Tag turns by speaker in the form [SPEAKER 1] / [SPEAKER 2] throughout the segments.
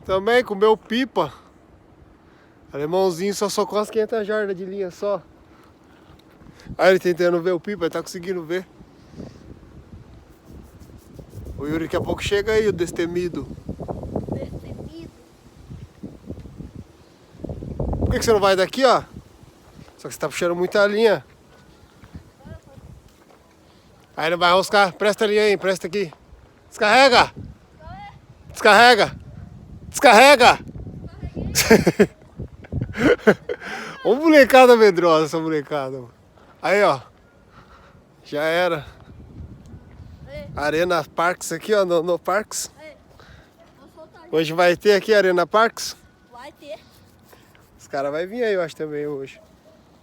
[SPEAKER 1] Também comeu pipa. Alemãozinho só socou umas 500 jardas de linha só. Aí ele tentando ver o pipa, ele tá conseguindo ver. O Yuri daqui a pouco chega aí, o destemido.
[SPEAKER 2] Destemido?
[SPEAKER 1] Por que você não vai daqui, ó? Só que você tá puxando muita linha. Aí não vai roscar. Presta a linha aí, presta aqui. Descarrega! Descarrega! Descarrega! Ô molecada medrosa, essa molecada. Aí, ó. Já era. Arena Parks aqui, ó, no Parks. Hoje vai ter aqui Arena Parks?
[SPEAKER 2] Vai ter.
[SPEAKER 1] Os caras vão vir aí, eu acho, também hoje.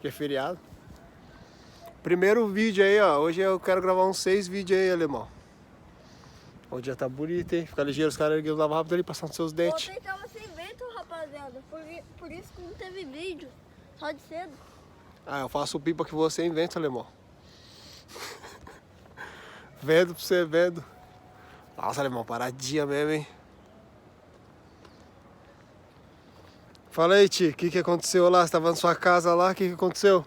[SPEAKER 1] Que é feriado. Primeiro vídeo aí, ó. Hoje eu quero gravar uns 6 vídeos aí, alemão. O dia tá bonito, hein? Fica ligeiro, os caras lavam rápido ali, passando seus dentes.
[SPEAKER 2] Ontem tava sem vento, rapaziada. Por isso que não teve vídeo. Só de cedo.
[SPEAKER 1] Ah, eu faço o pipa que você inventa, alemão. Vendo pra você, vendo. Nossa, alemão, paradinha mesmo, hein? Fala aí, tio, o que aconteceu lá? Você tava na sua casa lá, o que aconteceu?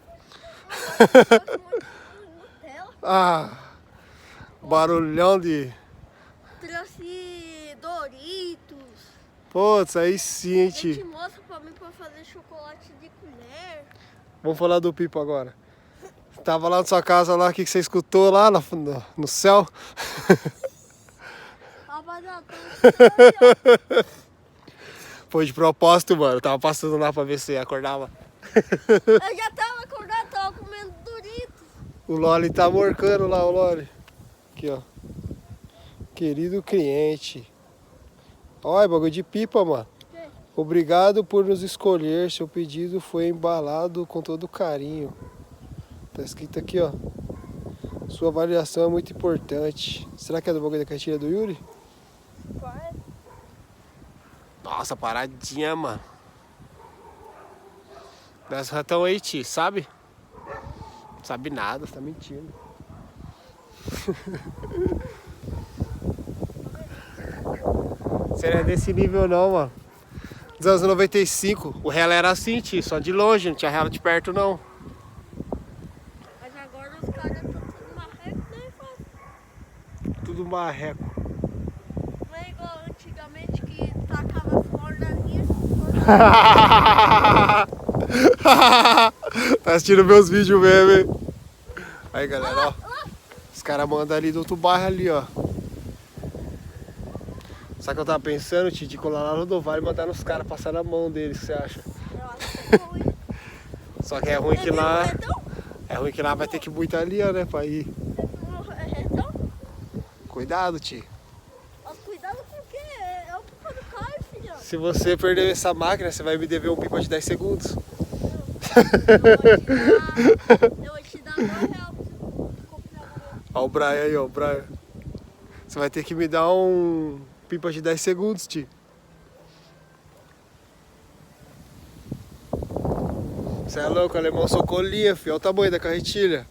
[SPEAKER 1] Ah, barulhão de...
[SPEAKER 2] Trouxe Doritos.
[SPEAKER 1] Putz, aí sim,
[SPEAKER 2] A gente
[SPEAKER 1] tio.
[SPEAKER 2] mostra pra mim pra fazer chocolate de colher.
[SPEAKER 1] Vamos falar do pipa agora. Tava lá na sua casa lá, o que você escutou lá no céu?
[SPEAKER 2] Rapaziada,
[SPEAKER 1] Foi de propósito, mano. Tava passando lá pra ver se acordava.
[SPEAKER 2] eu já tava acordado, tava comendo Doritos.
[SPEAKER 1] O Loli tá morcando lá, o Loli. Aqui, ó. Querido cliente. Olha, bagulho de pipa, mano. Obrigado por nos escolher. Seu pedido foi embalado com todo carinho. Tá escrito aqui, ó. Sua avaliação é muito importante. Será que é do bagulho da cartilha do Yuri?
[SPEAKER 2] Vai.
[SPEAKER 1] Nossa, paradinha, mano. Nós ratão aí, tio, sabe? Não sabe nada, você tá mentindo. Você não é desse nível não, mano. Nos anos 95, o rela era assim, tio, só de longe, não tinha rela de perto não.
[SPEAKER 2] Mas agora os caras estão tudo marreco, né, fácil?
[SPEAKER 1] Tudo marreco.
[SPEAKER 2] Não é igual antigamente que tacava flor na linha.
[SPEAKER 1] Tá assistindo meus vídeos mesmo, hein? Aí, galera, ó. Os caras mandam ali do outro bairro ali, ó. Sabe o que eu tava pensando, tio? De colar lá no Rodovalho e mandar nos caras passar na mão deles, o que você acha?
[SPEAKER 2] Eu acho que é ruim.
[SPEAKER 1] Só que é ruim que lá...
[SPEAKER 2] Retão?
[SPEAKER 1] É ruim que lá vai ter que muita linha, né, pra ir.
[SPEAKER 2] É retão?
[SPEAKER 1] Cuidado, tio.
[SPEAKER 2] Mas cuidado porque é o pipa do carro, filhão.
[SPEAKER 1] Se você perder essa máquina, você vai me dever um pipa de 10 segundos.
[SPEAKER 2] Eu vou te dar R$2 pra você comprar um.
[SPEAKER 1] Ó o Brian aí, ó, o Brian. Você vai ter que me dar um pipa de 10 segundos, tio. Você é louco, o alemão socou linha, filho. Olha o tamanho da carretilha.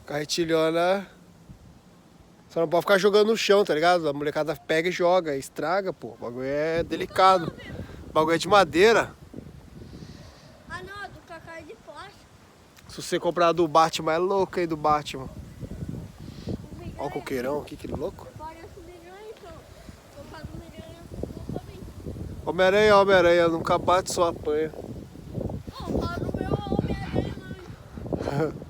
[SPEAKER 1] Carretilhona. Só não pode ficar jogando no chão, tá ligado? A molecada pega e joga, estraga, pô. O bagulho é delicado. O bagulho é de madeira.
[SPEAKER 2] Ah não, a do Cacá é de plástico.
[SPEAKER 1] Se você comprar a do Batman, é louco aí do Batman. Olha o coqueirão aqui, que louco.
[SPEAKER 2] Parece o Miranha, então. Eu faço o Miranha também.
[SPEAKER 1] Homem-Aranha, Homem-Aranha, nunca bate, só apanha.
[SPEAKER 2] Não, fala do meu Homem-Aranha, não.